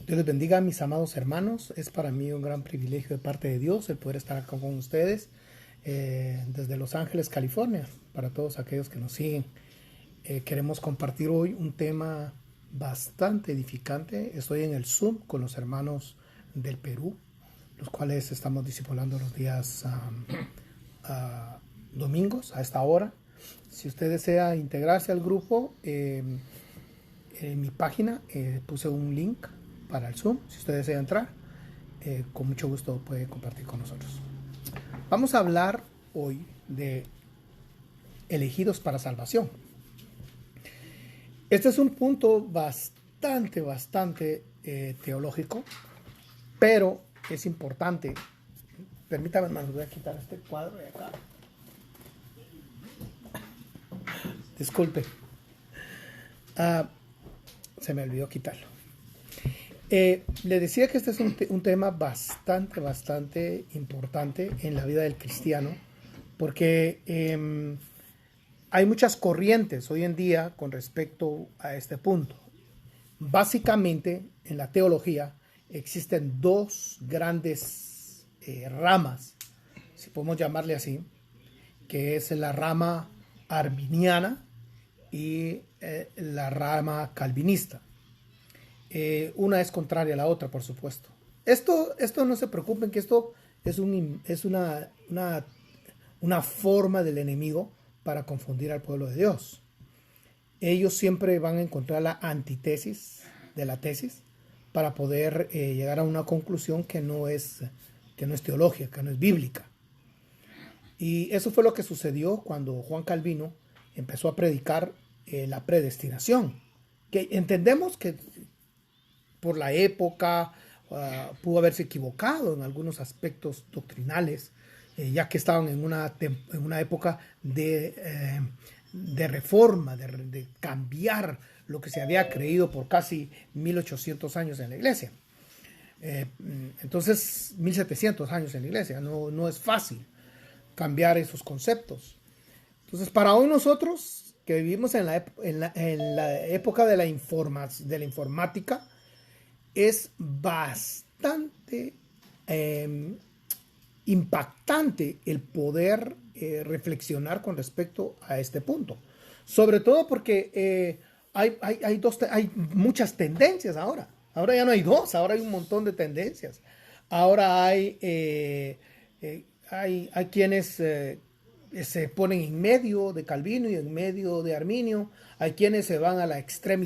Dios les bendiga, mis amados hermanos. Es para mí un gran privilegio de parte de Dios el poder estar acá con ustedes desde Los Ángeles, California. Para todos aquellos que nos siguen, queremos compartir hoy un tema bastante edificante. Estoy en el Zoom con los hermanos del Perú, los cuales estamos discipulando los días domingos a esta hora. Si usted desea integrarse al grupo, en mi página puse un link para el Zoom. Si usted desea entrar, con mucho gusto puede compartir con nosotros. Vamos a hablar hoy de elegidos para salvación. Este es un punto bastante teológico, pero es importante. Permítame, hermanos, voy a quitar este cuadro de acá. Disculpe. Se me olvidó quitarlo. Le decía que este es un tema bastante importante en la vida del cristiano, porque hay muchas corrientes hoy en día con respecto a este punto. Básicamente, en la teología existen dos grandes ramas, si podemos llamarle así, que es la rama arminiana y la rama calvinista. Una es contraria a la otra, por supuesto. Esto no se preocupen, que esto es una forma del enemigo para confundir al pueblo de Dios. Ellos siempre van a encontrar la antítesis de la tesis para poder llegar a una conclusión que no es teológica, que no es bíblica. Y eso fue lo que sucedió cuando Juan Calvino empezó a predicar la predestinación, que entendemos que por la época pudo haberse equivocado en algunos aspectos doctrinales, ya que estaban en una época de reforma, de cambiar lo que se había creído por casi 1800 años en la iglesia. Entonces, 1700 años en la iglesia, no es fácil cambiar esos conceptos. Entonces, para hoy nosotros que vivimos en la época de la informática, es bastante impactante el poder reflexionar con respecto a este punto. Sobre todo porque hay muchas tendencias ahora. Ahora ya no hay dos, ahora hay un montón de tendencias. Ahora hay quienes se ponen en medio de Calvino y en medio de Arminio. Hay quienes se van a la extrema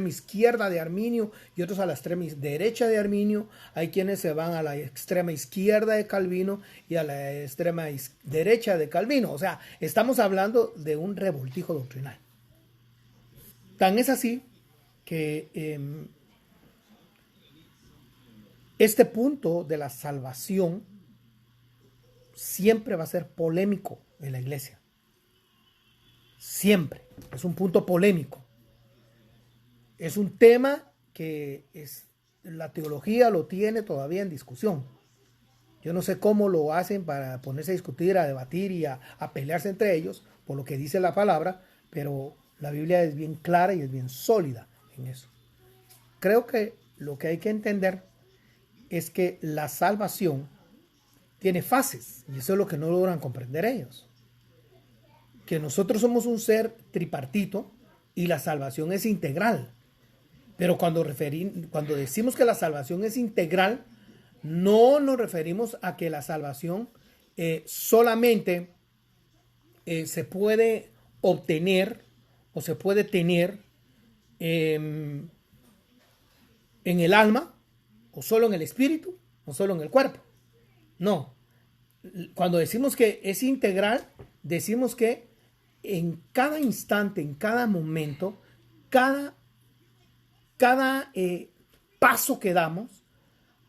izquierda de Arminio y otros a la extrema derecha de Arminio. Hay quienes se van a la extrema izquierda de Calvino y a la extrema derecha de Calvino. O sea, estamos hablando de un revoltijo doctrinal. Tan es así que este punto de la salvación siempre va a ser polémico en la iglesia. Siempre. Es un punto polémico. Es un tema que la teología lo tiene todavía en discusión. Yo no sé cómo lo hacen para ponerse a discutir, a debatir y a pelearse entre ellos por lo que dice la palabra, pero la Biblia es bien clara y es bien sólida en eso. Creo que lo que hay que entender es que la salvación tiene fases, y eso es lo que no logran comprender ellos. Que nosotros somos un ser tripartito y la salvación es integral. Pero cuando decimos que la salvación es integral, no nos referimos a que la salvación solamente se puede obtener o se puede tener en el alma, o solo en el espíritu, o solo en el cuerpo. No. Cuando decimos que es integral, decimos que en cada instante, en cada momento, cada paso que damos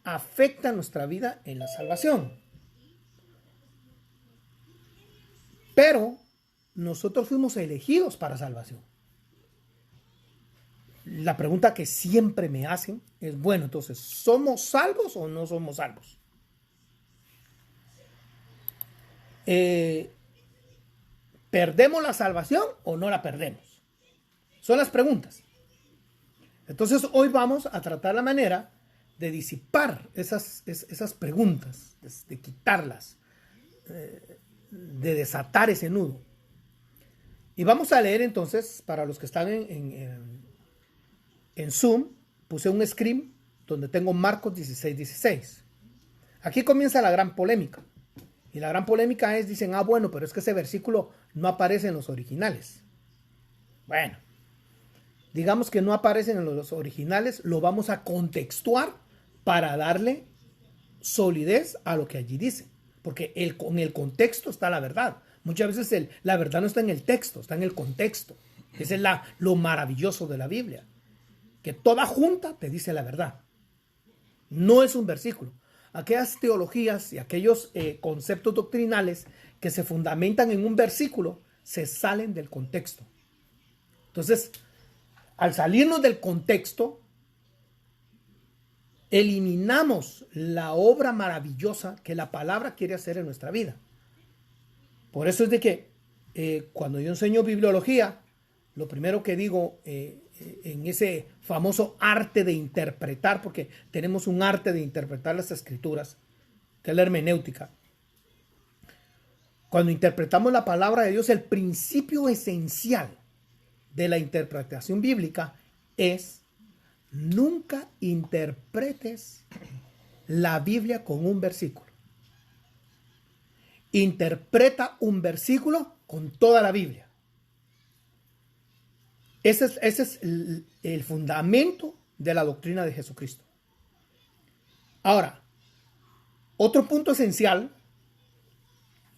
afecta nuestra vida en la salvación. Pero nosotros fuimos elegidos para salvación. La pregunta que siempre me hacen es, bueno, entonces, ¿somos salvos o no somos salvos? ¿Perdemos la salvación o no la perdemos? Son las preguntas. Entonces hoy vamos a tratar la manera de disipar esas preguntas, de quitarlas, de desatar ese nudo. Y vamos a leer entonces, para los que están en Zoom, puse un screen donde tengo Marcos 16:16. Aquí comienza la gran polémica. Y la gran polémica es, dicen, bueno, pero es que ese versículo no aparece en los originales. Bueno, digamos que no aparecen en los originales, lo vamos a contextuar para darle solidez a lo que allí dice. Porque en el contexto está la verdad. Muchas veces la verdad no está en el texto, está en el contexto. Ese es lo maravilloso de la Biblia. Que toda junta te dice la verdad. No es un versículo. Aquellas teologías y aquellos conceptos doctrinales que se fundamentan en un versículo se salen del contexto. Entonces, al salirnos del contexto, eliminamos la obra maravillosa que la palabra quiere hacer en nuestra vida. Por eso es de que cuando yo enseño bibliología, lo primero que digo en ese famoso arte de interpretar, porque tenemos un arte de interpretar las escrituras, que es la hermenéutica. Cuando interpretamos la palabra de Dios, el principio esencial de la interpretación bíblica es: nunca interpretes la Biblia con un versículo. Interpreta un versículo con toda la Biblia. Ese es el fundamento de la doctrina de Jesucristo. Ahora, otro punto esencial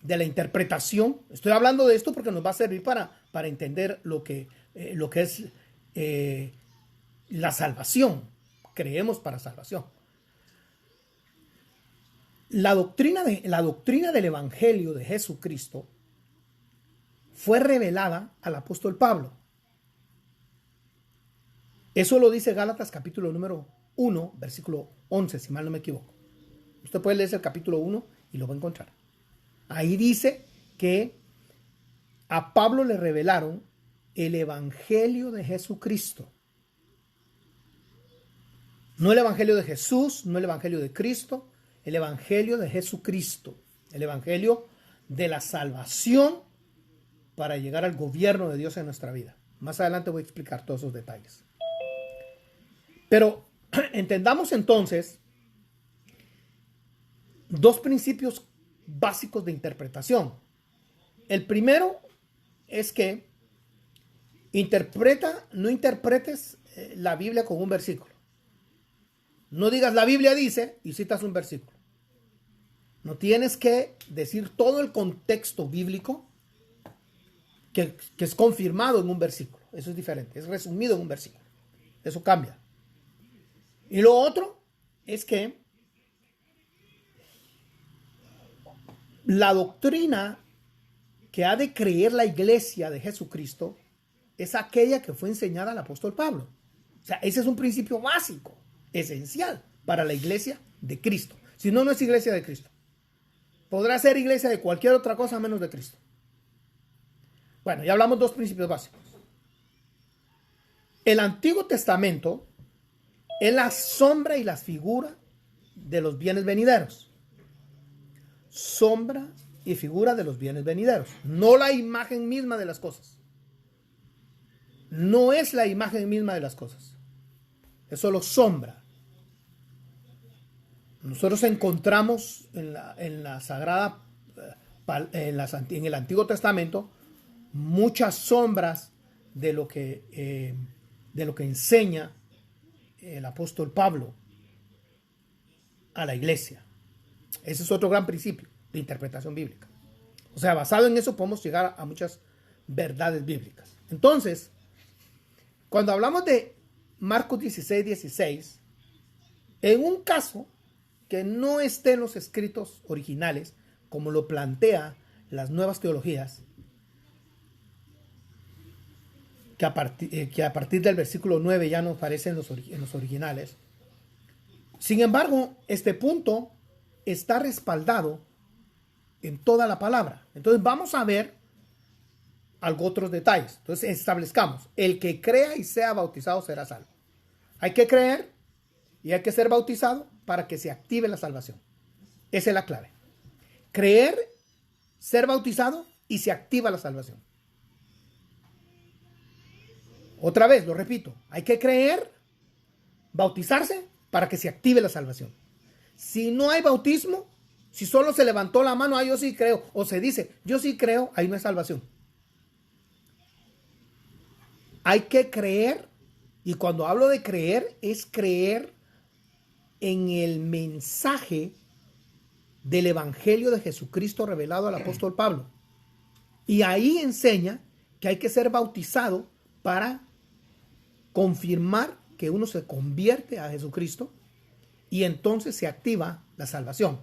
de la interpretación, estoy hablando de esto porque nos va a servir para entender lo que es la salvación. Creemos para salvación. La doctrina del Evangelio de Jesucristo fue revelada al apóstol Pablo. Eso lo dice Gálatas capítulo número 1, versículo 11, si mal no me equivoco. Usted puede leer el capítulo 1 y lo va a encontrar. Ahí dice que a Pablo le revelaron el Evangelio de Jesucristo. No el Evangelio de Jesús, no el Evangelio de Cristo, el Evangelio de Jesucristo. El Evangelio de la salvación para llegar al gobierno de Dios en nuestra vida. Más adelante voy a explicar todos esos detalles. Pero entendamos entonces dos principios básicos de interpretación. El primero es que no interpretes la Biblia con un versículo. No digas la Biblia dice y citas un versículo. No tienes que decir todo el contexto bíblico que es confirmado en un versículo. Eso es diferente, es resumido en un versículo. Eso cambia. Y lo otro es que la doctrina que ha de creer la iglesia de Jesucristo es aquella que fue enseñada al apóstol Pablo. O sea, ese es un principio básico, esencial para la iglesia de Cristo. Si no, no es iglesia de Cristo. Podrá ser iglesia de cualquier otra cosa menos de Cristo. Bueno, ya hablamos dos principios básicos. El Antiguo Testamento es la sombra y la figura de los bienes venideros. Sombra y figura de los bienes venideros. No la imagen misma de las cosas. No es la imagen misma de las cosas. Es solo sombra. Nosotros encontramos en la Sagrada, en el Antiguo Testamento, muchas sombras de lo que enseña el apóstol Pablo a la iglesia. Ese es otro gran principio de interpretación bíblica. O sea, basado en eso podemos llegar a muchas verdades bíblicas. Entonces, cuando hablamos de Marcos 16:16, en un caso que no esté en los escritos originales, como lo plantea las nuevas teologías, que a partir del versículo 9 ya no aparece en los originales. Sin embargo, este punto está respaldado en toda la palabra. Entonces vamos a ver otros detalles. Entonces establezcamos: el que crea y sea bautizado será salvo. Hay que creer y hay que ser bautizado para que se active la salvación. Esa es la clave. Creer, ser bautizado y se activa la salvación. Otra vez, lo repito, hay que creer, bautizarse para que se active la salvación. Si no hay bautismo, si solo se levantó la mano, yo sí creo, o se dice, yo sí creo, ahí no hay salvación. Hay que creer, y cuando hablo de creer, es creer en el mensaje del Evangelio de Jesucristo revelado al apóstol Pablo. Y ahí enseña que hay que ser bautizado para confirmar que uno se convierte a Jesucristo y entonces se activa la salvación.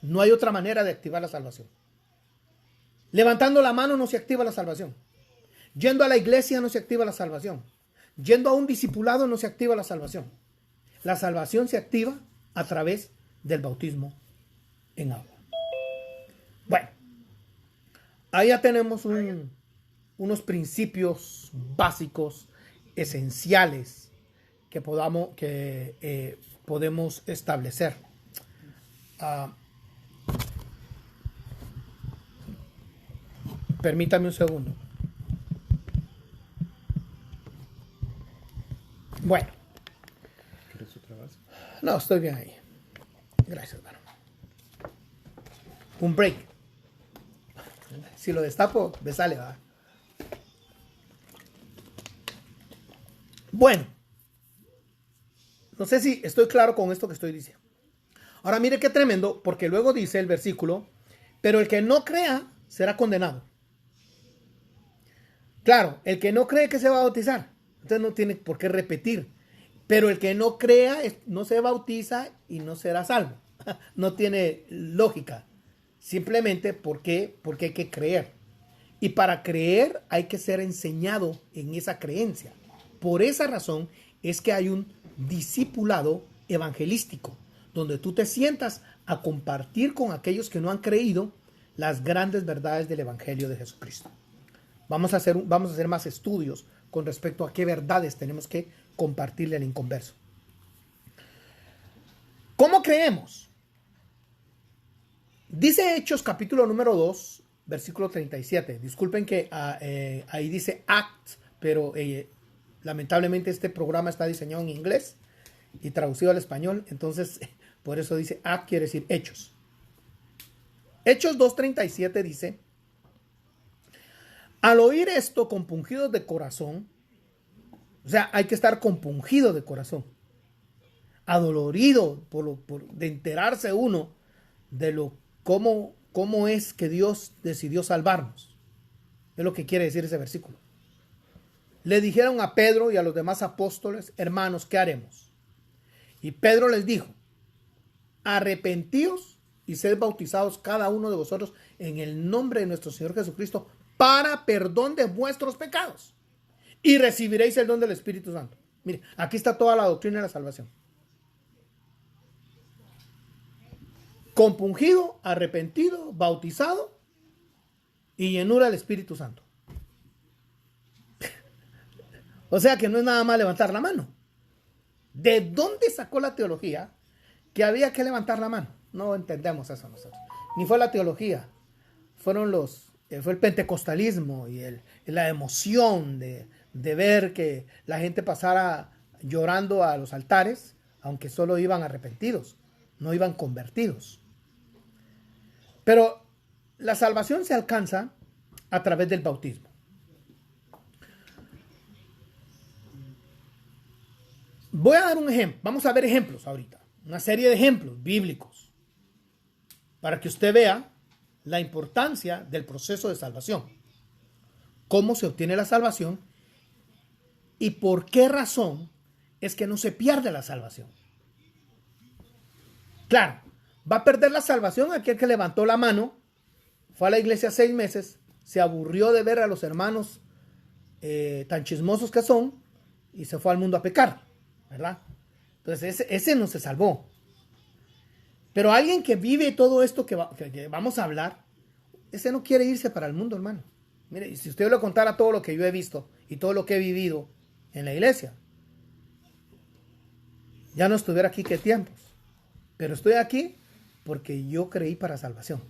No hay otra manera de activar la salvación. Levantando la mano no se activa la salvación. Yendo a la iglesia no se activa la salvación. Yendo a un discipulado no se activa la salvación. La salvación se activa a través del bautismo en agua. Bueno, ahí ya tenemos unos principios básicos, esenciales, que podemos establecer. Permítame un segundo. Bueno. ¿Quieres otra vez? No, estoy bien ahí. Gracias, hermano. Un break. Si lo destapo, me sale, ¿verdad? Bueno. No sé si estoy claro con esto que estoy diciendo. Ahora mire qué tremendo, porque luego dice el versículo, pero el que no crea será condenado. Claro, el que no cree que se va a bautizar, entonces no tiene por qué repetir. Pero el que no crea no se bautiza y no será salvo. No tiene lógica. Simplemente porque hay que creer. Y para creer hay que ser enseñado en esa creencia. Por esa razón es que hay un discipulado evangelístico, donde tú te sientas a compartir con aquellos que no han creído las grandes verdades del Evangelio de Jesucristo. Vamos a hacer más estudios con respecto a qué verdades tenemos que compartirle al inconverso. ¿Cómo creemos? Dice Hechos capítulo número 2, versículo 37. Disculpen que ahí dice act, pero lamentablemente este programa está diseñado en inglés y traducido al español, entonces por eso dice act, quiere decir hechos. Hechos 2:37 dice: al oír esto, compungidos de corazón, o sea, hay que estar compungido de corazón, adolorido de enterarse uno de cómo es que Dios decidió salvarnos. Es lo que quiere decir ese versículo. Le dijeron a Pedro y a los demás apóstoles: hermanos, ¿qué haremos? Y Pedro les dijo: arrepentíos y sed bautizados cada uno de vosotros en el nombre de nuestro Señor Jesucristo para perdón de vuestros pecados, y recibiréis el don del Espíritu Santo. Mire, aquí está toda la doctrina de la salvación. Compungido, arrepentido, bautizado y llenura del Espíritu Santo. O sea que no es nada más levantar la mano. ¿De dónde sacó la teología que había que levantar la mano? No entendemos eso nosotros. Ni fue la teología. Fue el pentecostalismo y la emoción de ver que la gente pasara llorando a los altares, aunque solo iban arrepentidos, no iban convertidos. Pero la salvación se alcanza a través del bautismo. Voy a dar un ejemplo. Vamos a ver ejemplos ahorita. Una serie de ejemplos bíblicos para que usted vea la importancia del proceso de salvación. Cómo se obtiene la salvación y por qué razón es que no se pierde la salvación. Claro, va a perder la salvación aquel que levantó la mano, fue a la iglesia 6 meses, se aburrió de ver a los hermanos tan chismosos que son y se fue al mundo a pecar, ¿verdad? Entonces ese no se salvó. Pero alguien que vive todo esto que vamos a hablar, ese no quiere irse para el mundo, hermano. Mire, y si usted le contara todo lo que yo he visto y todo lo que he vivido en la iglesia, ya no estuviera aquí qué tiempos. Pero estoy aquí porque yo creí para salvación.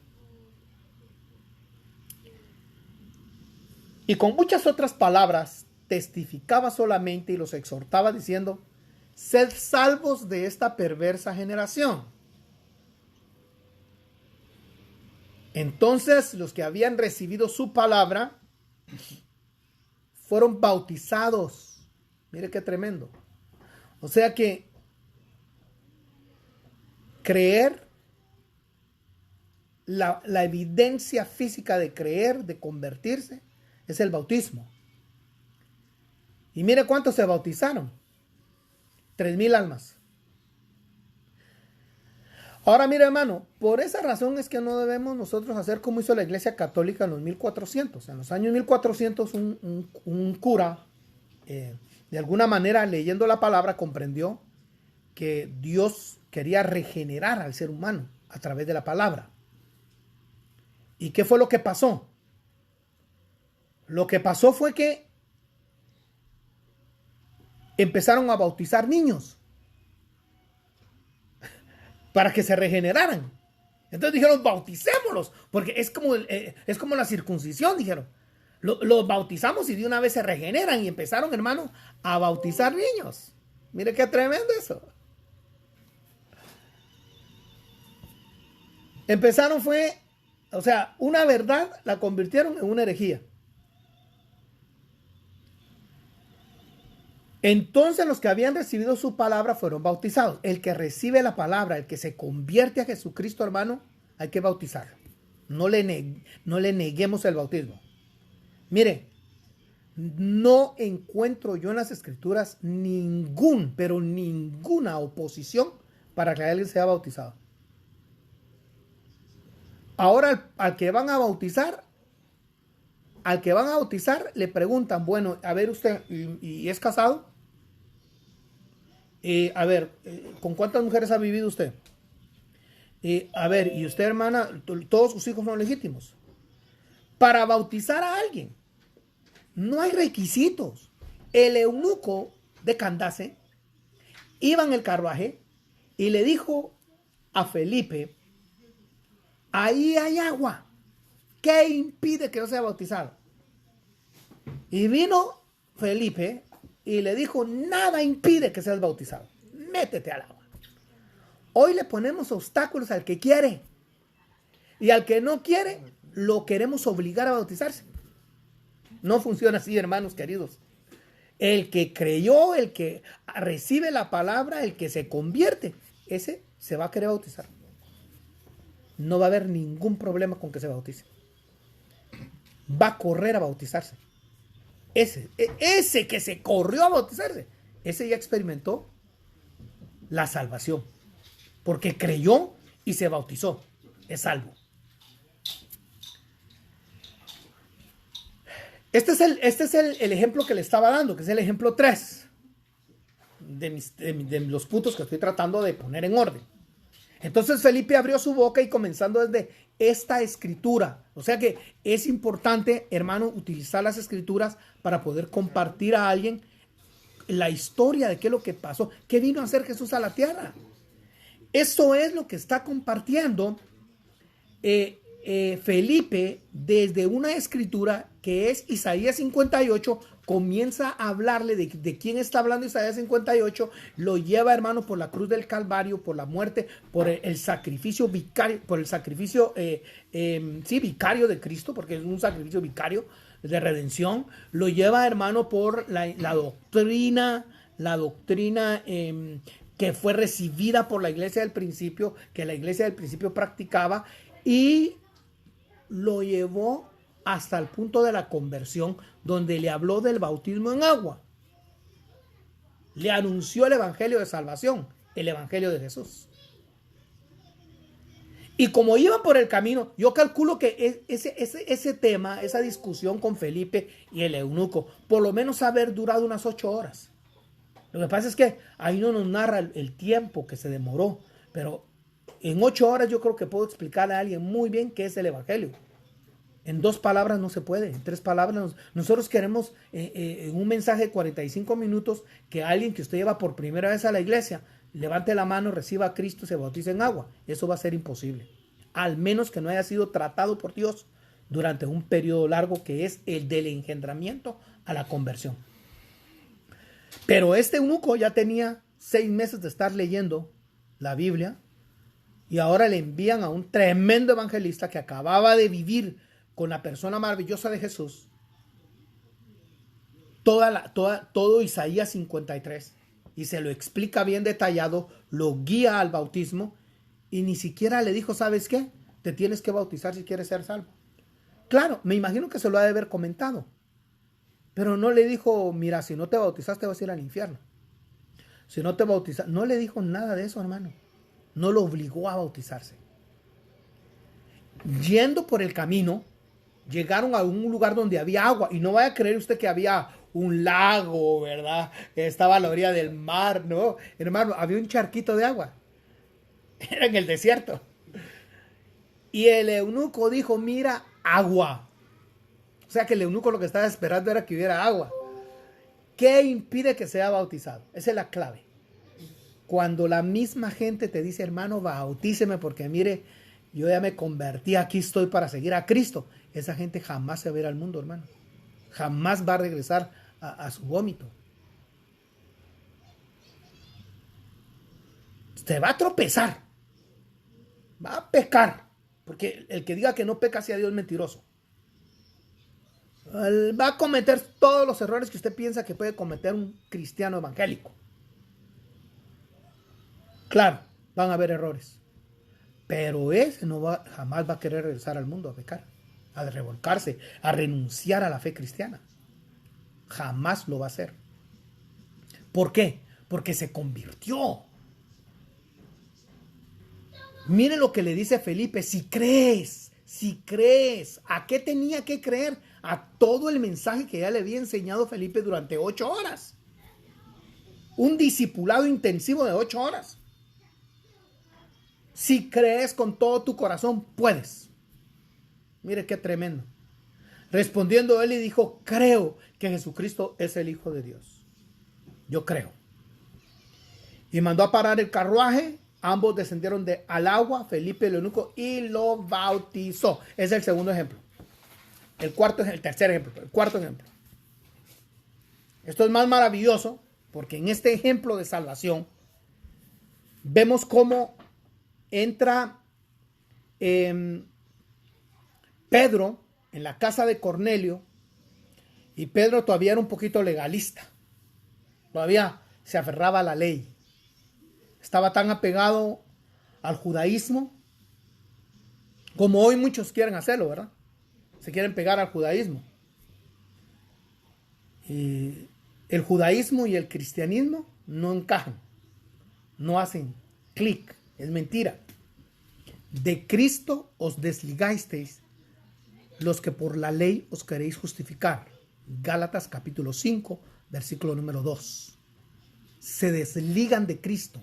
Y con muchas otras palabras testificaba solamente y los exhortaba diciendo: sed salvos de esta perversa generación. Entonces los que habían recibido su palabra fueron bautizados. Mire qué tremendo. O sea que creer, la evidencia física de creer, de convertirse, es el bautismo. Y mire cuántos se bautizaron. 3,000 almas. Ahora mire, hermano, por esa razón es que no debemos nosotros hacer como hizo la Iglesia Católica en los 1400. En los años 1400 un cura, de alguna manera leyendo la palabra, comprendió que Dios quería regenerar al ser humano a través de la palabra. ¿Y qué fue lo que pasó? Lo que pasó fue que empezaron a bautizar niños para que se regeneraran. Entonces dijeron: bauticémoslos, porque es como la circuncisión, dijeron. Los bautizamos y de una vez se regeneran, y empezaron, hermano, a bautizar niños. Mire qué tremendo eso. Empezaron una verdad la convirtieron en una herejía. Entonces los que habían recibido su palabra fueron bautizados. El que recibe la palabra, el que se convierte a Jesucristo, hermano, hay que bautizarlo. No le neguemos el bautismo. Mire, no encuentro yo en las Escrituras ninguna oposición para que alguien sea bautizado. Ahora al que van a bautizar le preguntan: bueno, a ver usted, ¿y es casado? ¿Con cuántas mujeres ha vivido usted? A ver, ¿y usted, hermana, todos sus hijos son legítimos? Para bautizar a alguien no hay requisitos. El eunuco de Candace iba en el carruaje y le dijo a Felipe: ahí hay agua, ¿qué impide que yo sea bautizado? Y vino Felipe y le dijo: nada impide que seas bautizado, métete al agua. Hoy le ponemos obstáculos al que quiere, y al que no quiere lo queremos obligar a bautizarse. No funciona así, hermanos queridos. El que creyó, el que recibe la palabra, el que se convierte, ese se va a querer bautizar. No va a haber ningún problema con que se bautice. Va a correr a bautizarse. Ese que se corrió a bautizarse, ese ya experimentó la salvación, porque creyó y se bautizó. Es salvo. Este es el ejemplo que le estaba dando, que es el ejemplo 3 de los puntos que estoy tratando de poner en orden. Entonces Felipe abrió su boca y comenzando desde esta escritura. O sea que es importante, hermano, utilizar las escrituras para poder compartir a alguien la historia de qué es lo que pasó, qué vino a hacer Jesús a la tierra. Eso es lo que está compartiendo Felipe desde una escritura que es Isaías 58. Comienza a hablarle de quién está hablando Isaías 58, lo lleva, hermano, por la cruz del Calvario, por la muerte, por el sacrificio vicario, por el sacrificio vicario de Cristo, porque es un sacrificio vicario de redención. Lo lleva, hermano, por la doctrina que fue recibida por la iglesia del principio, que la iglesia del principio practicaba, y lo llevó hasta el punto de la conversión, donde le habló del bautismo en agua. Le anunció el evangelio de salvación, el evangelio de Jesús. Y como iban por el camino, yo calculo que ese tema, esa discusión con Felipe y el eunuco, por lo menos haber durado unas 8 horas. Lo que pasa es que ahí no nos narra el tiempo que se demoró, pero en 8 horas yo creo que puedo explicarle a alguien muy bien qué es el evangelio. En 2 palabras no se puede, en 3 palabras. Nosotros queremos en un mensaje de 45 minutos que alguien que usted lleva por primera vez a la iglesia levante la mano, reciba a Cristo y se bautice en agua. Eso va a ser imposible. Al menos que no haya sido tratado por Dios durante un periodo largo, que es el del engendramiento a la conversión. Pero este eunuco ya tenía 6 meses de estar leyendo la Biblia y ahora le envían a un tremendo evangelista que acababa de vivir con la persona maravillosa de Jesús todo Isaías 53 y se lo explica bien detallado, lo guía al bautismo y ni siquiera le dijo, ¿sabes qué? Te tienes que bautizar si quieres ser salvo. Claro, me imagino que se lo ha de haber comentado, pero no le dijo, mira, si no te bautizas te vas a ir al infierno. Si no te bautizas, no le dijo nada de eso, hermano. No lo obligó a bautizarse. Yendo por el camino, llegaron a un lugar donde había agua. Y no vaya a creer usted que había un lago, ¿verdad? Estaba a la orilla del mar, ¿no? Hermano, había un charquito de agua. Era en el desierto. Y el eunuco dijo, mira, agua. O sea que el eunuco lo que estaba esperando era que hubiera agua. ¿Qué impide que sea bautizado? Esa es la clave. Cuando la misma gente te dice, hermano, bautíceme porque mire, yo ya me convertí, aquí estoy para seguir a Cristo. Esa gente jamás se va a ir al mundo, hermano. Jamás va a regresar a su vómito. Se va a tropezar. Va a pecar. Porque el que diga que no peca hacia Dios es mentiroso. Va a cometer todos los errores que usted piensa que puede cometer un cristiano evangélico. Claro, van a haber errores. Pero ese jamás va a querer regresar al mundo a pecar, a revolcarse, a renunciar a la fe cristiana. Jamás lo va a hacer. ¿Por qué? Porque se convirtió. Mire lo que le dice Felipe, si crees, ¿a qué tenía que creer? A todo el mensaje que ya le había enseñado Felipe durante 8 horas. Un discipulado intensivo de 8 horas. Si crees con todo tu corazón, puedes. Mire qué tremendo. Respondiendo él y dijo, creo que Jesucristo es el Hijo de Dios. Yo creo. Y mandó a parar el carruaje. Ambos descendieron al agua, Felipe el eunuco, y lo bautizó. Es el segundo ejemplo. El tercer ejemplo. El cuarto ejemplo. Esto es más maravilloso porque en este ejemplo de salvación vemos cómo entra Pedro en la casa de Cornelio y Pedro todavía era un poquito legalista. Todavía se aferraba a la ley. Estaba tan apegado al judaísmo como hoy muchos quieren hacerlo, ¿verdad? Se quieren pegar al judaísmo. Y el judaísmo y el cristianismo no encajan. No hacen clic. Es mentira. De Cristo os desligasteis los que por la ley os queréis justificar. Gálatas capítulo 5, versículo número 2. Se desligan de Cristo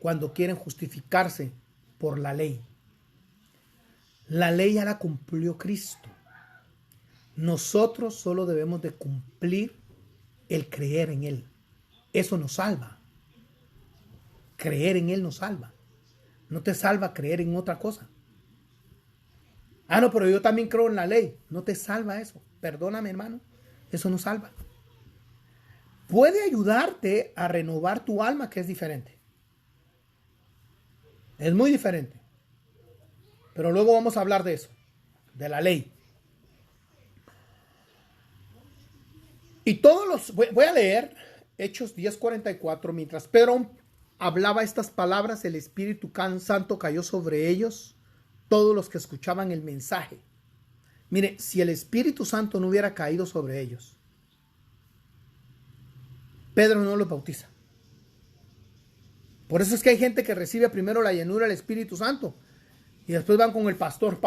cuando quieren justificarse por la ley. La ley ya la cumplió Cristo. Nosotros solo debemos de cumplir el creer en Él. Eso nos salva. Creer en Él nos salva. No te salva creer en otra cosa. No, pero yo también creo en la ley. No te salva eso. Perdóname, hermano. Eso no salva. Puede ayudarte a renovar tu alma, que es diferente. Es muy diferente. Pero luego vamos a hablar de eso. De la ley. Y voy a leer Hechos 10:44. Mientras Pedro hablaba estas palabras, el Espíritu Santo cayó sobre ellos, todos los que escuchaban el mensaje. Mire, si el Espíritu Santo no hubiera caído sobre ellos, Pedro no los bautiza. Por eso es que hay gente que recibe primero la llenura del Espíritu Santo y después van con el pastor,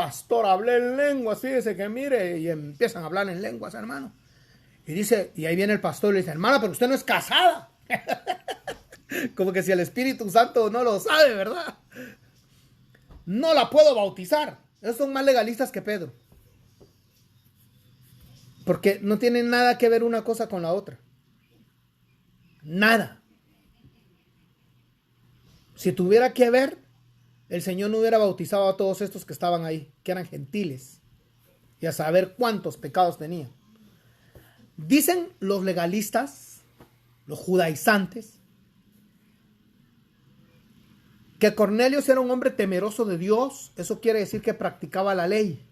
hablé en lenguas, fíjese que mire, y empiezan a hablar en lenguas, hermano. Y ahí viene el pastor y le dice, hermana, pero usted no es casada. Como que si el Espíritu Santo no lo sabe, ¿verdad? No la puedo bautizar. Esos son más legalistas que Pedro. Porque no tienen nada que ver una cosa con la otra. Nada. Si tuviera que ver, el Señor no hubiera bautizado a todos estos que estaban ahí, que eran gentiles, y a saber cuántos pecados tenían. Dicen los legalistas, los judaizantes, que Cornelio era un hombre temeroso de Dios. Eso quiere decir que practicaba la ley.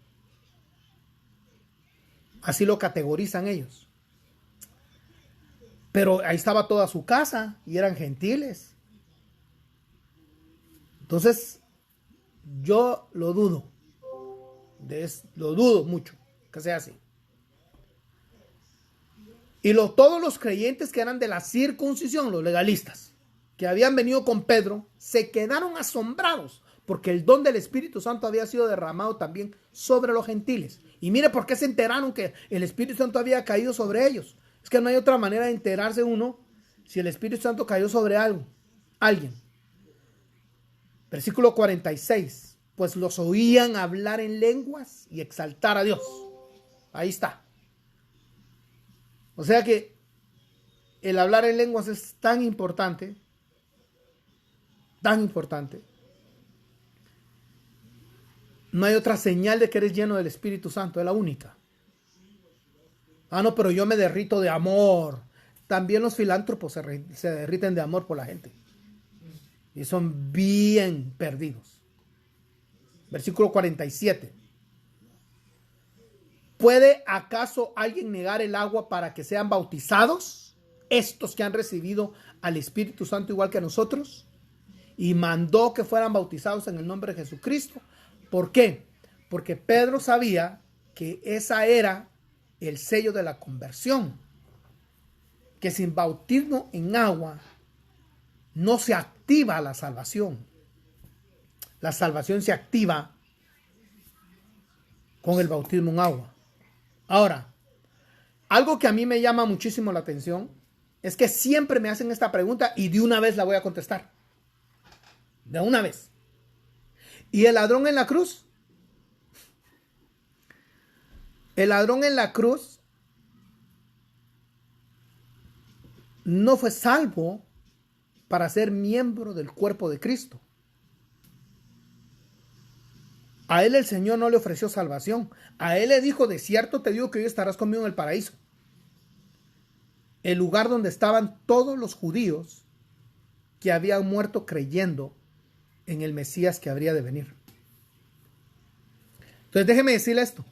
Así lo categorizan ellos. Pero ahí estaba toda su casa y eran gentiles. Entonces, yo lo dudo. Lo dudo mucho que sea así. Y todos los creyentes que eran de la circuncisión, los legalistas, que habían venido con Pedro, se quedaron asombrados porque el don del Espíritu Santo había sido derramado también sobre los gentiles. Y mire por qué se enteraron que el Espíritu Santo había caído sobre ellos. Es que no hay otra manera de enterarse uno si el Espíritu Santo cayó sobre alguien. Versículo 46. Pues los oían hablar en lenguas y exaltar a Dios. Ahí está. O sea que el hablar en lenguas es tan importante. Tan importante. No hay otra señal de que eres lleno del Espíritu Santo, es la única. Ah, no, pero yo me derrito de amor. También los filántropos se derriten de amor por la gente. Y son bien perdidos. Versículo 47. ¿Puede acaso alguien negar el agua para que sean bautizados? Estos que han recibido al Espíritu Santo igual que nosotros. Y mandó que fueran bautizados en el nombre de Jesucristo. ¿Por qué? Porque Pedro sabía que esa era el sello de la conversión. Que sin bautismo en agua no se activa la salvación. La salvación se activa con el bautismo en agua. Ahora, algo que a mí me llama muchísimo la atención es que siempre me hacen esta pregunta y de una vez la voy a contestar. De una vez. ¿Y el ladrón en la cruz? El ladrón en la cruz no fue salvo para ser miembro del cuerpo de Cristo. A él el Señor no le ofreció salvación. A él le dijo, de cierto te digo que hoy estarás conmigo en el paraíso. El lugar donde estaban todos los judíos que habían muerto creyendo en el Mesías que habría de venir. Entonces déjeme decirle esto.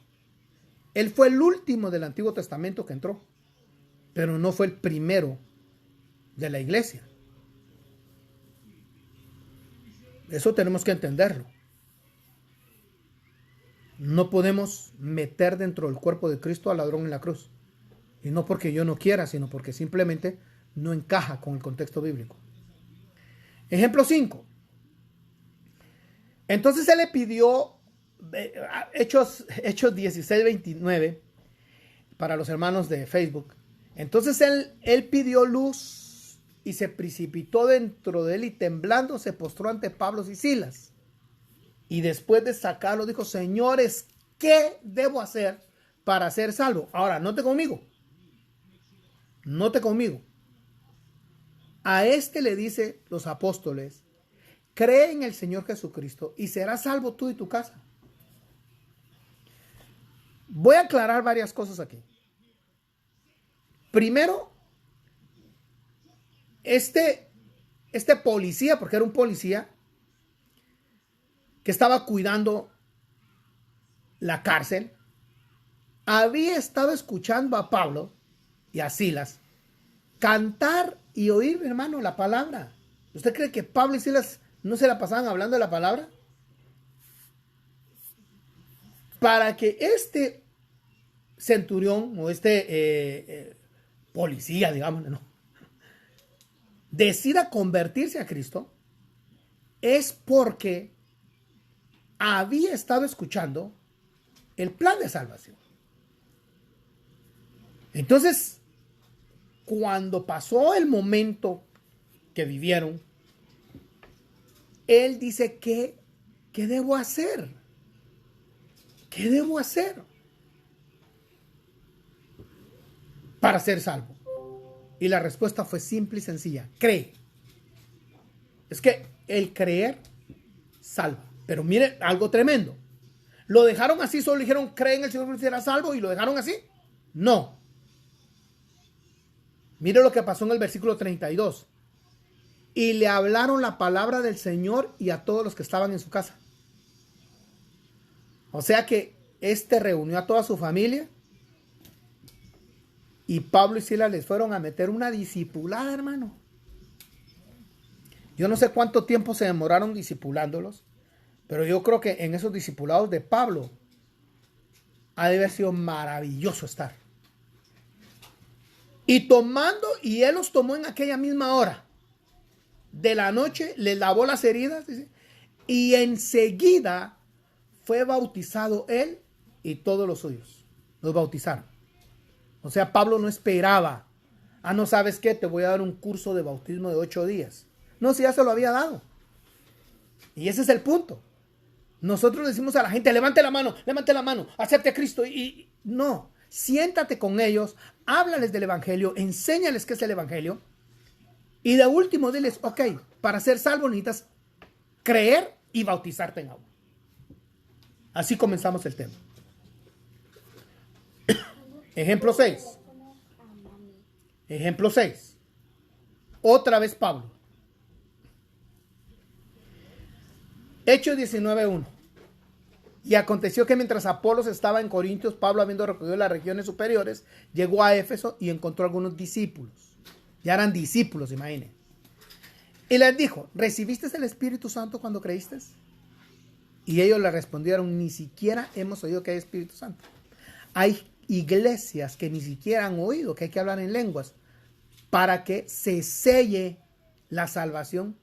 Él fue el último del Antiguo Testamento que entró, pero no fue el primero de la iglesia. Eso tenemos que entenderlo. No podemos meter dentro del cuerpo de Cristo al ladrón en la cruz. Y no porque yo no quiera, sino porque simplemente no encaja con el contexto bíblico. Ejemplo 5. Entonces él le pidió, Hechos 16, 29, para los hermanos de Facebook. Entonces él pidió luz y se precipitó dentro de él y temblando se postró ante Pablo y Silas. Y después de sacarlo dijo, señores, ¿qué debo hacer para ser salvo? Ahora, note conmigo. A este le dice los apóstoles, cree en el Señor Jesucristo y serás salvo tú y tu casa. Voy a aclarar varias cosas aquí. Primero, este policía, porque era un policía que estaba cuidando la cárcel, había estado escuchando a Pablo y a Silas cantar y oír, hermano, la palabra. ¿Usted cree que Pablo y Silas no se la pasaban hablando de la palabra? Para que este centurión o policía, digamos, ¿no?, decida convertirse a Cristo, es porque había estado escuchando el plan de salvación. Entonces, cuando pasó el momento que vivieron, él dice, ¿qué debo hacer? ¿Qué debo hacer para ser salvo? Y la respuesta fue simple y sencilla: cree. Es que el creer salva. Pero mire, algo tremendo. ¿Lo dejaron así? ¿Solo dijeron cree en el Señor y será salvo? ¿Y lo dejaron así? No. Mire lo que pasó en el versículo 32. Y le hablaron la palabra del Señor y a todos los que estaban en su casa. O sea que reunió a toda su familia. Y Pablo y Silas les fueron a meter una discipulada, hermano. Yo no sé cuánto tiempo se demoraron discipulándolos, pero yo creo que en esos discipulados de Pablo ha de haber sido maravilloso estar. Y él los tomó en aquella misma hora de la noche, les lavó las heridas, dice, y enseguida fue bautizado él y todos los suyos. Los bautizaron. O sea, Pablo no esperaba. No sabes qué, te voy a dar un curso de bautismo de 8 días. No, si ya se lo había dado. Y ese es el punto. Nosotros decimos a la gente, levante la mano, acepte a Cristo. Y no, siéntate con ellos, háblales del evangelio, enséñales qué es el evangelio. Y de último, diles, ok, para ser salvo necesitas creer y bautizarte en agua. Así comenzamos el tema. Ejemplo 6. Ejemplo 6. Otra vez Pablo. Hechos 19:1. Y aconteció que mientras Apolos estaba en Corintios, Pablo, habiendo recorrido las regiones superiores, llegó a Éfeso y encontró algunos discípulos. Ya eran discípulos, imaginen. Y les dijo, ¿recibiste el Espíritu Santo cuando creíste? Y ellos le respondieron, ni siquiera hemos oído que hay Espíritu Santo. Hay iglesias que ni siquiera han oído que hay que hablar en lenguas para que se selle la salvación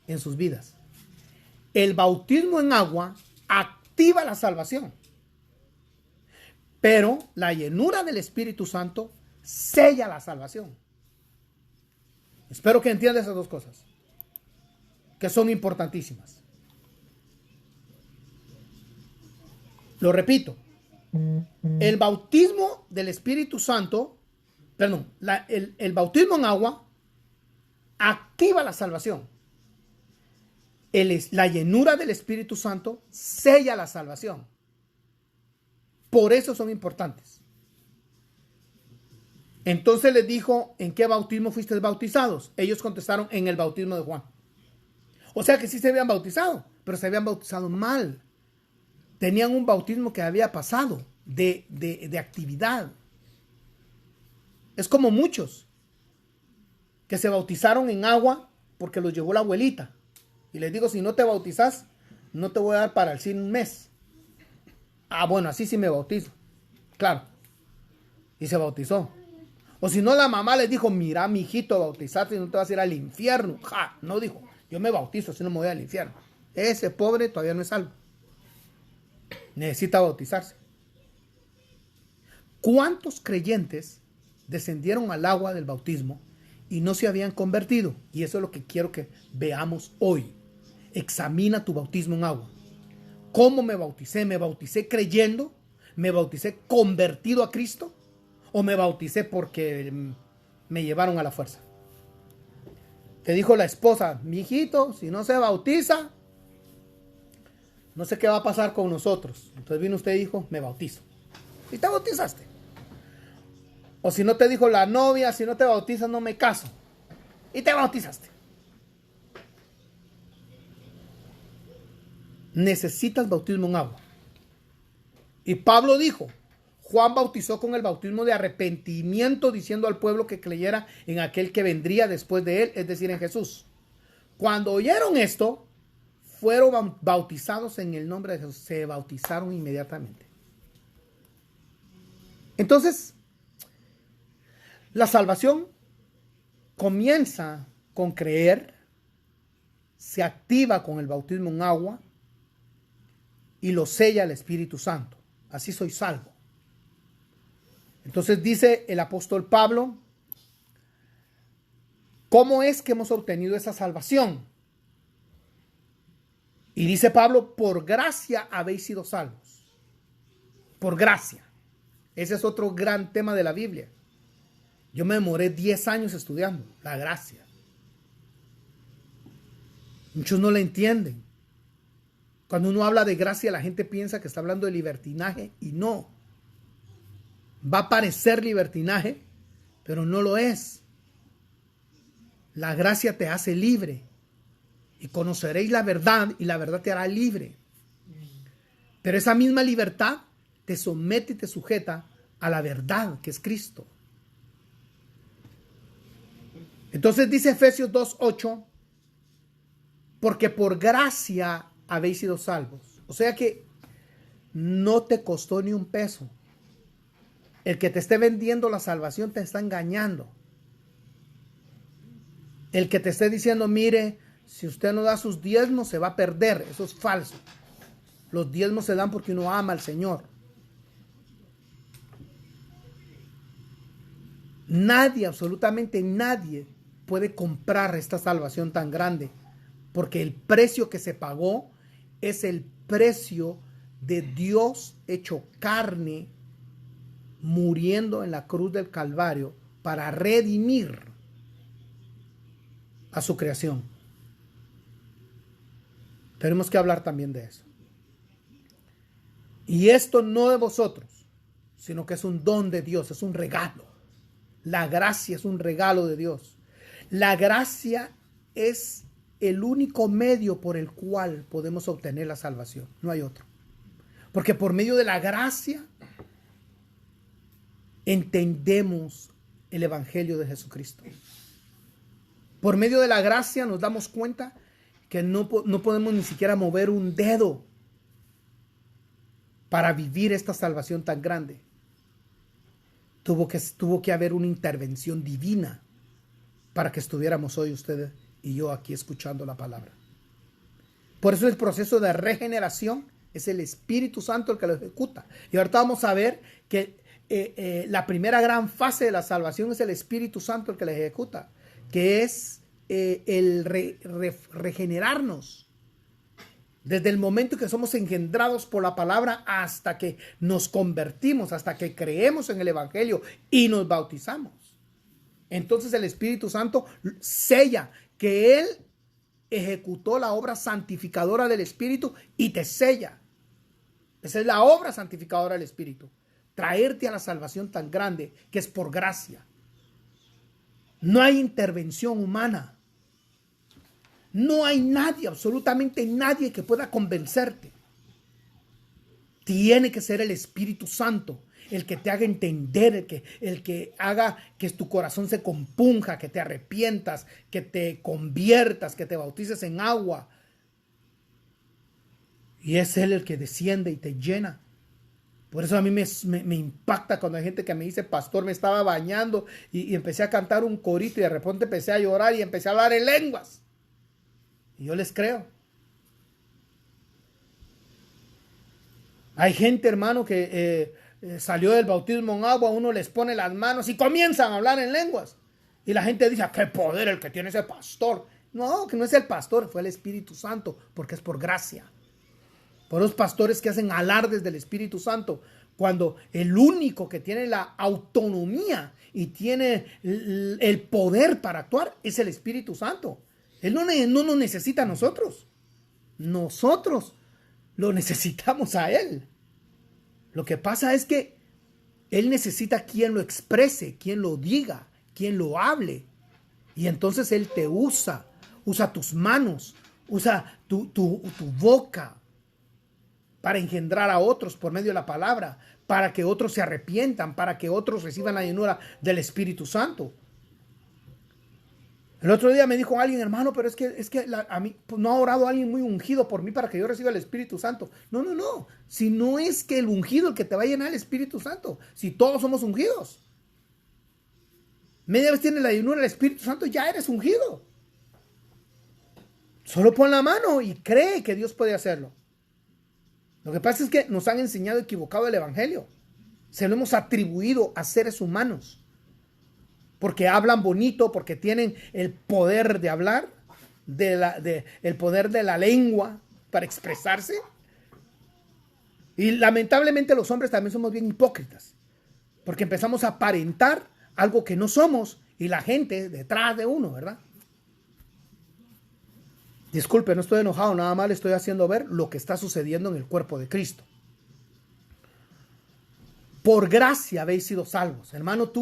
en sus vidas. El bautismo en agua activa la salvación, pero la llenura del Espíritu Santo sella la salvación. Espero que entiendan esas dos cosas, que son importantísimas. Lo repito, el bautismo del Espíritu Santo, el bautismo en agua activa la salvación. La llenura del Espíritu Santo sella la salvación. Por eso son importantes. Entonces les dijo, ¿en qué bautismo fuisteis bautizados? Ellos contestaron, en el bautismo de Juan. O sea que sí se habían bautizado, pero se habían bautizado mal. Tenían un bautismo que había pasado de actividad. Es como muchos que se bautizaron en agua porque los llevó la abuelita. Y les digo, si no te bautizas, no te voy a dar para el cine un mes. Bueno, así sí me bautizo. Claro. Y se bautizó. O si no, la mamá les dijo, mira, mi hijito, bautizate y no te vas a ir al infierno. No dijo, yo me bautizo, si no me voy al infierno. Ese pobre todavía no es salvo. Necesita bautizarse. ¿Cuántos creyentes descendieron al agua del bautismo y no se habían convertido? Y eso es lo que quiero que veamos hoy. Examina tu bautismo en agua. ¿Cómo me bauticé? ¿Me bauticé creyendo? ¿Me bauticé convertido a Cristo? ¿O me bauticé porque me llevaron a la fuerza? Te dijo la esposa, mi hijito, si no se bautiza, no sé qué va a pasar con nosotros. Entonces vino usted y dijo, me bautizo. Y te bautizaste. O si no te dijo la novia, si no te bautizas no me caso. Y te bautizaste. Necesitas bautismo en agua. Y Pablo dijo, Juan bautizó con el bautismo de arrepentimiento, diciendo al pueblo que creyera en aquel que vendría después de él, es decir, en Jesús. Cuando oyeron esto, fueron bautizados en el nombre de Jesús. Se bautizaron inmediatamente. Entonces, la salvación comienza con creer, se activa con el bautismo en agua y lo sella el Espíritu Santo. Así soy salvo. Entonces dice el apóstol Pablo, ¿cómo es que hemos obtenido esa salvación? Y dice Pablo, por gracia habéis sido salvos. Por gracia. Ese es otro gran tema de la Biblia. Yo me demoré 10 años estudiando la gracia. Muchos no la entienden. Cuando uno habla de gracia, la gente piensa que está hablando de libertinaje y no. Va a parecer libertinaje, pero no lo es. La gracia te hace libre y conoceréis la verdad y la verdad te hará libre. Pero esa misma libertad te somete y te sujeta a la verdad que es Cristo. Entonces dice Efesios 2:8, porque por gracia habéis sido salvos. O sea que no te costó ni un peso. El que te esté vendiendo la salvación te está engañando. El que te esté diciendo, mire, si usted no da sus diezmos se va a perder. Eso es falso. Los diezmos se dan porque uno ama al Señor. Nadie, absolutamente nadie, puede comprar esta salvación tan grande, porque el precio que se pagó es el precio de Dios hecho carne, muriendo en la cruz del Calvario para redimir a su creación. Tenemos que hablar también de eso. Y esto no de vosotros, sino que es un don de Dios, es un regalo. La gracia es un regalo de Dios. La gracia es el único medio por el cual podemos obtener la salvación. No hay otro. Porque por medio de la gracia entendemos el Evangelio de Jesucristo. Por medio de la gracia nos damos cuenta que no podemos ni siquiera mover un dedo para vivir esta salvación tan grande. Tuvo que haber una intervención divina para que estuviéramos hoy ustedes y yo aquí escuchando la palabra. Por eso el proceso de regeneración es el Espíritu Santo el que lo ejecuta. Y ahorita vamos a ver que la primera gran fase de la salvación es el Espíritu Santo el que la ejecuta, que es el regenerarnos. Desde el momento que somos engendrados por la palabra hasta que nos convertimos, hasta que creemos en el Evangelio y nos bautizamos. Entonces el Espíritu Santo sella que Él ejecutó la obra santificadora del Espíritu y te sella. Esa es la obra santificadora del Espíritu. Traerte a la salvación tan grande que es por gracia. No hay intervención humana. No hay nadie, absolutamente nadie que pueda convencerte. Tiene que ser el Espíritu Santo el que te haga entender, el que haga que tu corazón se compunja, que te arrepientas, que te conviertas, que te bautices en agua. Y es Él el que desciende y te llena. Por eso a mí me impacta cuando hay gente que me dice, pastor, me estaba bañando y empecé a cantar un corito y de repente empecé a llorar y empecé a hablar en lenguas. Y yo les creo. Hay gente, hermano, que salió del bautismo en agua, uno les pone las manos y comienzan a hablar en lenguas. Y la gente dice, qué poder el que tiene ese pastor. No, que no es el pastor, fue el Espíritu Santo, porque es por gracia. Por los pastores que hacen alardes del Espíritu Santo, cuando el único que tiene la autonomía y tiene el poder para actuar es el Espíritu Santo. Él no nos necesita a nosotros. Nosotros lo necesitamos a Él. Lo que pasa es que Él necesita quien lo exprese, quien lo diga, quien lo hable. Y entonces Él te usa tus manos, usa tu boca para engendrar a otros por medio de la palabra, para que otros se arrepientan, para que otros reciban la llenura del Espíritu Santo. El otro día me dijo alguien, hermano, pero es que a mí no ha orado alguien muy ungido por mí para que yo reciba el Espíritu Santo. No. Si no es que el ungido el que te va a llenar el Espíritu Santo. Si todos somos ungidos. Media vez tienes la llenura del Espíritu Santo, ya eres ungido. Solo pon la mano y cree que Dios puede hacerlo. Lo que pasa es que nos han enseñado equivocado el Evangelio. Se lo hemos atribuido a seres humanos. Porque hablan bonito, porque tienen el poder de hablar, el poder de la lengua para expresarse. Y lamentablemente los hombres también somos bien hipócritas, porque empezamos a aparentar algo que no somos y la gente detrás de uno, ¿verdad? Disculpe, no estoy enojado, nada más le estoy haciendo ver lo que está sucediendo en el cuerpo de Cristo. Por gracia habéis sido salvos. Hermano,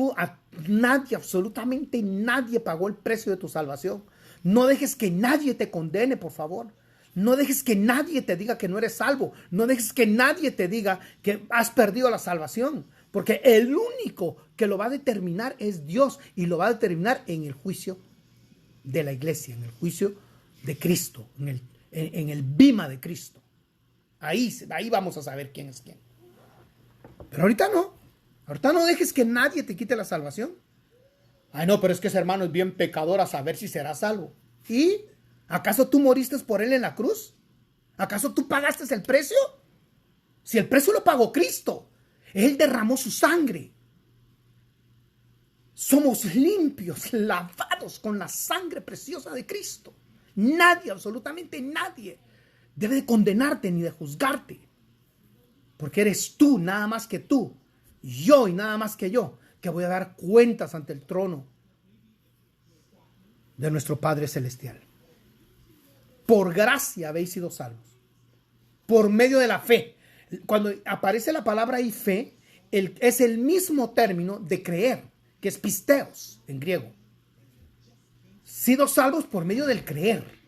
nadie, absolutamente nadie pagó el precio de tu salvación. No dejes que nadie te condene, por favor. No dejes que nadie te diga que no eres salvo. No dejes que nadie te diga que has perdido la salvación. Porque el único que lo va a determinar es Dios. Y lo va a determinar en el juicio de la iglesia, en el juicio de Cristo, en el bima de Cristo. Ahí vamos a saber quién es quién. Pero ahorita no. Ahorita no dejes que nadie te quite la salvación. Ay, no, pero es que ese hermano es bien pecador, a saber si será salvo. ¿Y acaso tú moriste por él en la cruz? ¿Acaso tú pagaste el precio? Si el precio lo pagó Cristo, Él derramó su sangre. Somos limpios, lavados con la sangre preciosa de Cristo. Nadie, absolutamente nadie, debe de condenarte ni de juzgarte. Porque eres tú, nada más que tú, yo y nada más que yo, que voy a dar cuentas ante el trono de nuestro Padre Celestial. Por gracia habéis sido salvos, por medio de la fe. Cuando aparece la palabra ahí fe, es el mismo término de creer, que es pisteos en griego. Sido salvos por medio del creer.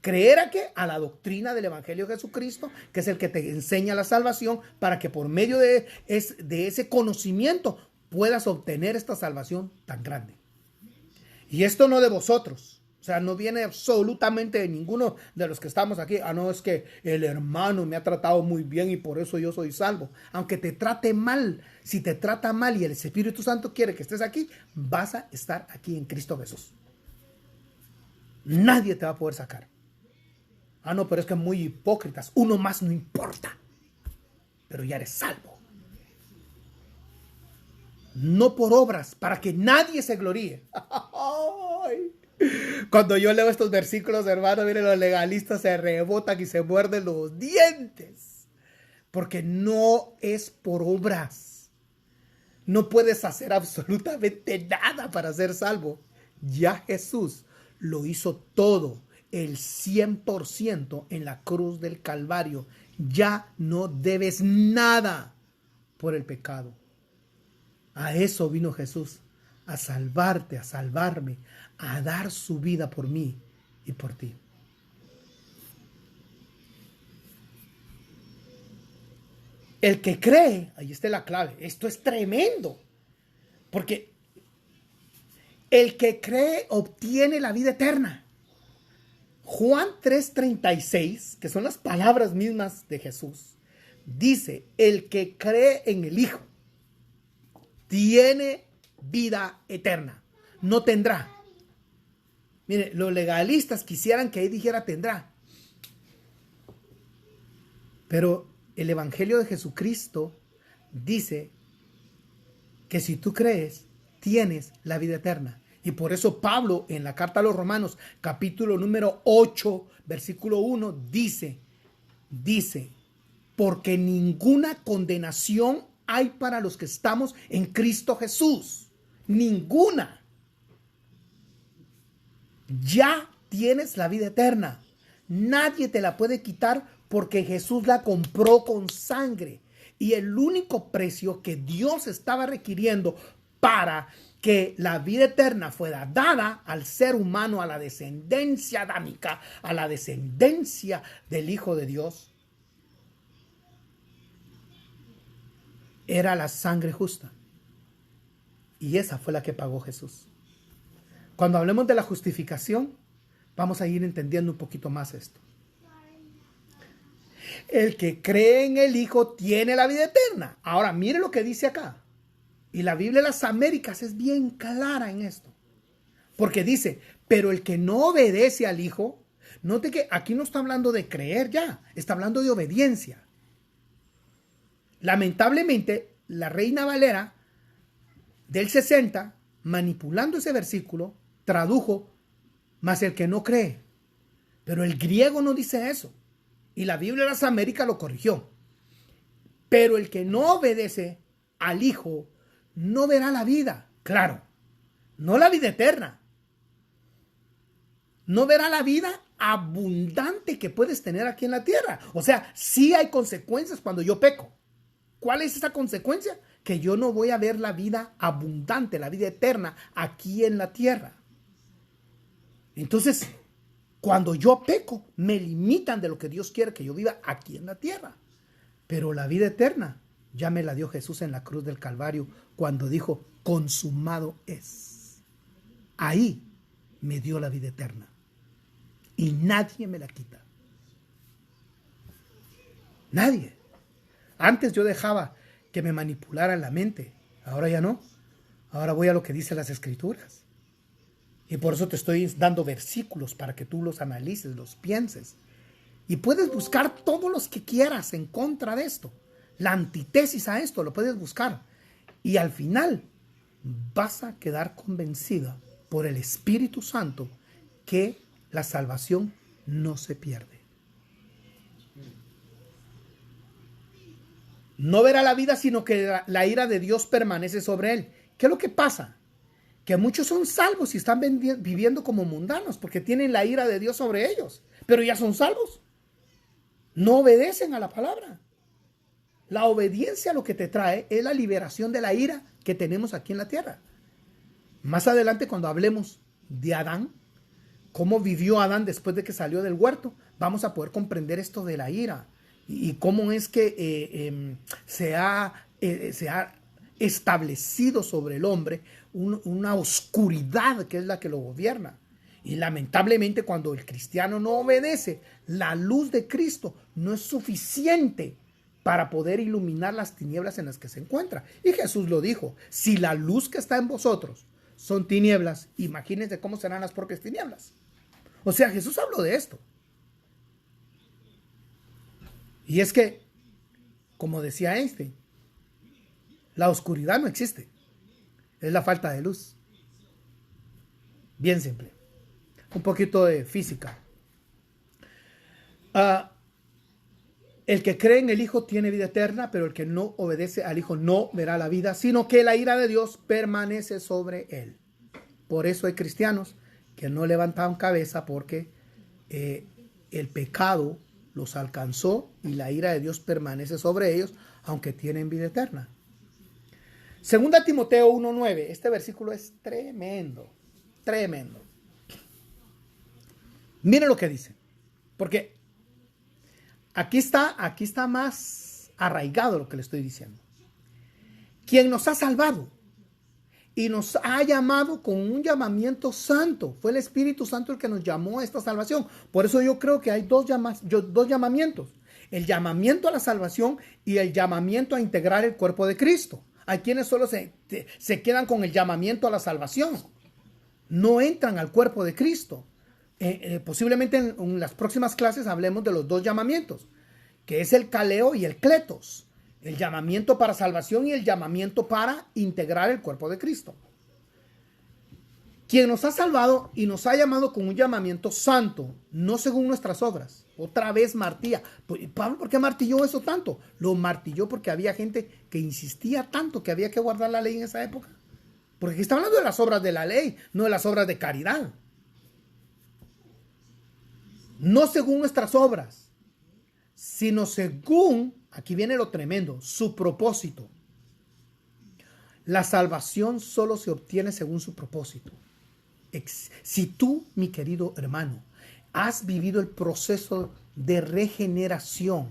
¿Creer a qué? A la doctrina del Evangelio de Jesucristo, que es el que te enseña la salvación, para que por medio de ese conocimiento puedas obtener esta salvación tan grande. Y esto no de vosotros, o sea, no viene absolutamente de ninguno de los que estamos aquí. Ah, no, es que el hermano me ha tratado muy bien y por eso yo soy salvo. Aunque te trate mal, si te trata mal y el Espíritu Santo quiere que estés aquí, vas a estar aquí en Cristo Jesús. Nadie te va a poder sacar. Ah, no, pero es que muy hipócritas. Uno más no importa. Pero ya eres salvo. No por obras, para que nadie se gloríe. Cuando yo leo estos versículos, hermano, miren, los legalistas se rebotan y se muerden los dientes. Porque no es por obras. No puedes hacer absolutamente nada para ser salvo. Ya Jesús lo hizo todo. El 100% en la cruz del Calvario. Ya no debes nada por el pecado. A eso vino Jesús, a salvarte, a salvarme, a dar su vida por mí y por ti. El que cree, ahí está la clave, esto es tremendo, porque el que cree obtiene la vida eterna. Juan 3:36, que son las palabras mismas de Jesús, dice, el que cree en el Hijo tiene vida eterna, no tendrá. Mire, los legalistas quisieran que ahí dijera tendrá, pero el Evangelio de Jesucristo dice que si tú crees, tienes la vida eterna. Y por eso Pablo en la carta a los Romanos, capítulo número 8, versículo 1, dice, porque ninguna condenación hay para los que estamos en Cristo Jesús. Ninguna. Ya tienes la vida eterna. Nadie te la puede quitar porque Jesús la compró con sangre. Y el único precio que Dios estaba requiriendo para que la vida eterna fuera dada al ser humano, a la descendencia adámica, a la descendencia del Hijo de Dios, era la sangre justa. Y esa fue la que pagó Jesús. Cuando hablemos de la justificación, vamos a ir entendiendo un poquito más esto. El que cree en el Hijo tiene la vida eterna. Ahora, mire lo que dice acá. Y la Biblia de las Américas es bien clara en esto. Porque dice, pero el que no obedece al Hijo, note que aquí no está hablando de creer ya, está hablando de obediencia. Lamentablemente, la Reina Valera del 60, manipulando ese versículo, tradujo, mas el que no cree. Pero el griego no dice eso. Y la Biblia de las Américas lo corrigió. Pero el que no obedece al Hijo no verá la vida. Claro, no la vida eterna. No verá la vida abundante que puedes tener aquí en la tierra. O sea, sí hay consecuencias cuando yo peco. ¿Cuál es esa consecuencia? Que yo no voy a ver la vida abundante, la vida eterna aquí en la tierra. Entonces, cuando yo peco, me limitan de lo que Dios quiere que yo viva aquí en la tierra. Pero la vida eterna ya me la dio Jesús en la cruz del Calvario cuando dijo, consumado es. Ahí me dio la vida eterna. Y nadie me la quita. Nadie. Antes yo dejaba que me manipularan la mente. Ahora ya no. Ahora voy a lo que dicen las Escrituras. Y por eso te estoy dando versículos para que tú los analices, los pienses. Y puedes buscar todos los que quieras en contra de esto. La antítesis a esto lo puedes buscar. Y al final vas a quedar convencida por el Espíritu Santo que la salvación no se pierde. No verá la vida, sino que la ira de Dios permanece sobre él. ¿Qué es lo que pasa? Que muchos son salvos y están viviendo como mundanos porque tienen la ira de Dios sobre ellos. Pero ya son salvos. No obedecen a la palabra. La obediencia lo que te trae es la liberación de la ira que tenemos aquí en la tierra. Más adelante, cuando hablemos de Adán, cómo vivió Adán después de que salió del huerto, vamos a poder comprender esto de la ira y cómo es que se ha establecido sobre el hombre una oscuridad que es la que lo gobierna. Y lamentablemente cuando el cristiano no obedece, la luz de Cristo no es suficiente para poder iluminar las tinieblas en las que se encuentra. Y Jesús lo dijo, si la luz que está en vosotros son tinieblas, imagínense cómo serán las propias tinieblas. O sea, Jesús habló de esto. Y es que, como decía Einstein, la oscuridad no existe. Es la falta de luz. Bien simple. Un poquito de física. El que cree en el Hijo tiene vida eterna, pero el que no obedece al Hijo no verá la vida, sino que la ira de Dios permanece sobre él. Por eso hay cristianos que no levantan cabeza porque el pecado los alcanzó y la ira de Dios permanece sobre ellos, aunque tienen vida eterna. Segunda Timoteo 1:9. Este versículo es tremendo, tremendo. Miren lo que dice, porque aquí está más arraigado lo que le estoy diciendo. Quien nos ha salvado y nos ha llamado con un llamamiento santo. Fue el Espíritu Santo el que nos llamó a esta salvación. Por eso yo creo que hay dos llamamientos. El llamamiento a la salvación y el llamamiento a integrar el cuerpo de Cristo. Hay quienes solo se quedan con el llamamiento a la salvación. No entran al cuerpo de Cristo. Posiblemente en las próximas clases hablemos de los dos llamamientos, que es el kaleo y el kletos. El llamamiento para salvación y el llamamiento para integrar el cuerpo de Cristo. Quien nos ha salvado y nos ha llamado con un llamamiento santo, no según nuestras obras. Otra vez martilla. Pablo, ¿por qué martilló eso tanto? Lo martilló porque había gente que insistía tanto que había que guardar la ley en esa época. Porque aquí está hablando de las obras de la ley, no de las obras de caridad. No según nuestras obras, sino según, aquí viene lo tremendo, su propósito. La salvación solo se obtiene según su propósito. Si tú, mi querido hermano, has vivido el proceso de regeneración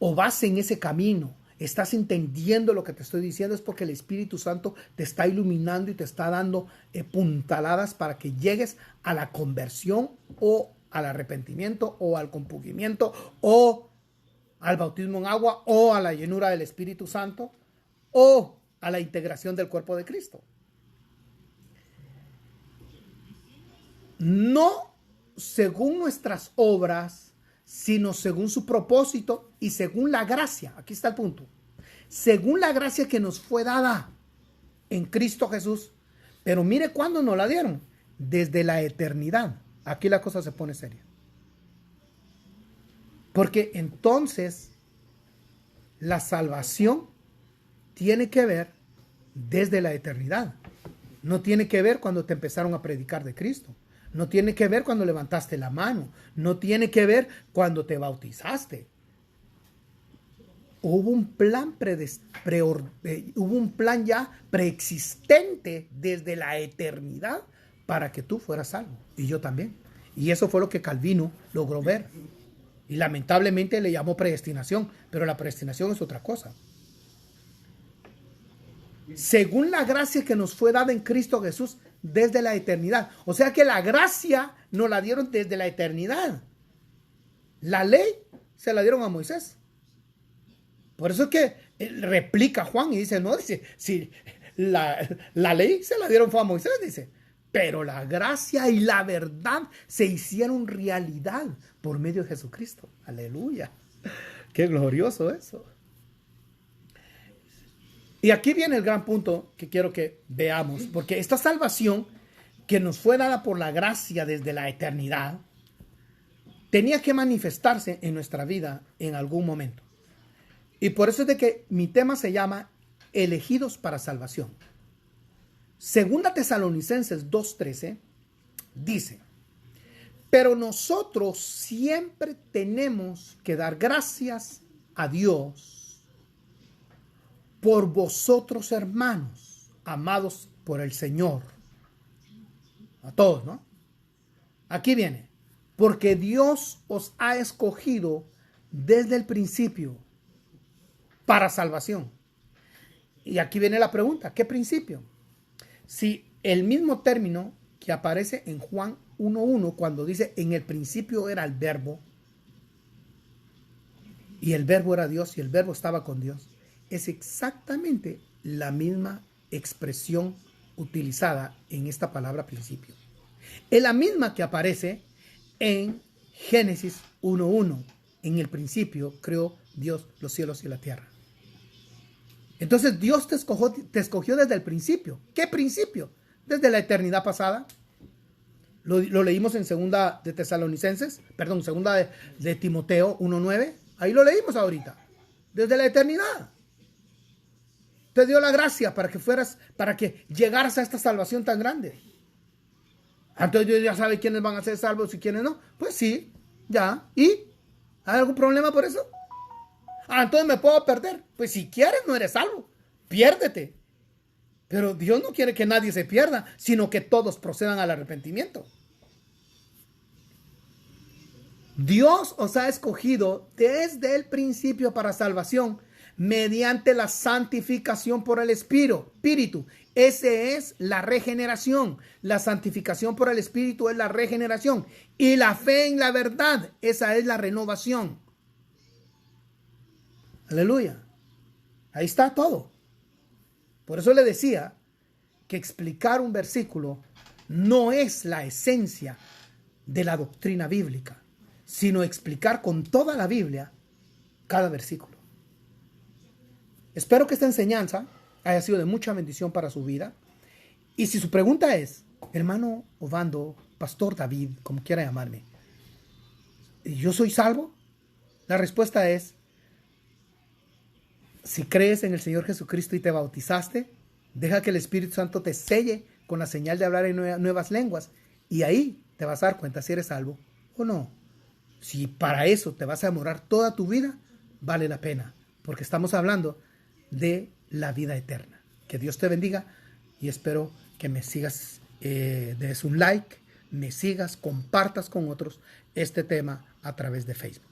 o vas en ese camino, estás entendiendo lo que te estoy diciendo, es porque el Espíritu Santo te está iluminando y te está dando puntaladas para que llegues a la conversión o al arrepentimiento o al compungimiento o al bautismo en agua o a la llenura del Espíritu Santo o a la integración del cuerpo de Cristo. No según nuestras obras, sino según su propósito y según la gracia. Aquí está el punto. Según la gracia que nos fue dada en Cristo Jesús. Pero mire cuándo nos la dieron. Desde la eternidad. Aquí la cosa se pone seria. Porque entonces la salvación tiene que ver desde la eternidad. No tiene que ver cuando te empezaron a predicar de Cristo. no tiene que ver cuando levantaste la mano, no tiene que ver cuando te bautizaste. Hubo un plan hubo un plan ya preexistente desde la eternidad para que tú fueras salvo, y yo también. Y eso fue lo que Calvino logró ver. Y lamentablemente le llamó predestinación, pero la predestinación es otra cosa. Según la gracia que nos fue dada en Cristo Jesús desde la eternidad. O sea que la gracia nos la dieron desde la eternidad. La ley se la dieron a Moisés. Por eso es que replica Juan y dice, no, dice, si la ley se la dieron fue a Moisés, dice, pero la gracia y la verdad se hicieron realidad por medio de Jesucristo. Aleluya. Qué glorioso eso. Y aquí viene el gran punto que quiero que veamos, porque esta salvación que nos fue dada por la gracia desde la eternidad tenía que manifestarse en nuestra vida en algún momento. Y por eso es de que mi tema se llama Elegidos para Salvación. Segunda Tesalonicenses 2:13 dice, pero nosotros siempre tenemos que dar gracias a Dios por vosotros, hermanos, amados por el Señor. A todos, ¿no? Aquí viene, porque Dios os ha escogido desde el principio para salvación. Y aquí viene la pregunta, ¿qué principio? Si el mismo término que aparece en Juan 1:1 cuando dice en el principio era el verbo y el verbo era Dios y el verbo estaba con Dios, es exactamente la misma expresión utilizada en esta palabra principio. Es la misma que aparece en Génesis 1:1. En el principio creó Dios los cielos y la tierra. Entonces Dios te escogió desde el principio. ¿Qué principio? Desde la eternidad pasada. Lo leímos en segunda de Timoteo 1:9. Ahí lo leímos ahorita. Desde la eternidad. Te dio la gracia para que llegaras a esta salvación tan grande. Entonces Dios ya sabe quiénes van a ser salvos y quiénes no. Pues sí, ya. ¿Y? ¿Hay algún problema por eso? Entonces me puedo perder. Pues si quieres no eres salvo. Piérdete. Pero Dios no quiere que nadie se pierda, sino que todos procedan al arrepentimiento. Dios os ha escogido desde el principio para salvación mediante la santificación por el Espíritu. Ese es la regeneración. La santificación por el Espíritu es la regeneración. Y la fe en la verdad, esa es la renovación. Aleluya. Ahí está todo. Por eso le decía que explicar un versículo no es la esencia de la doctrina bíblica, sino explicar con toda la Biblia cada versículo. Espero que esta enseñanza haya sido de mucha bendición para su vida. Y si su pregunta es, hermano Ovando, Pastor David, como quiera llamarme, ¿yo soy salvo? La respuesta es, si crees en el Señor Jesucristo y te bautizaste, deja que el Espíritu Santo te selle con la señal de hablar en nuevas lenguas y ahí te vas a dar cuenta si eres salvo o no. Si para eso te vas a demorar toda tu vida, vale la pena, porque estamos hablando de la vida eterna. Que Dios te bendiga y espero que me sigas, des un like, me sigas, compartas con otros este tema a través de Facebook.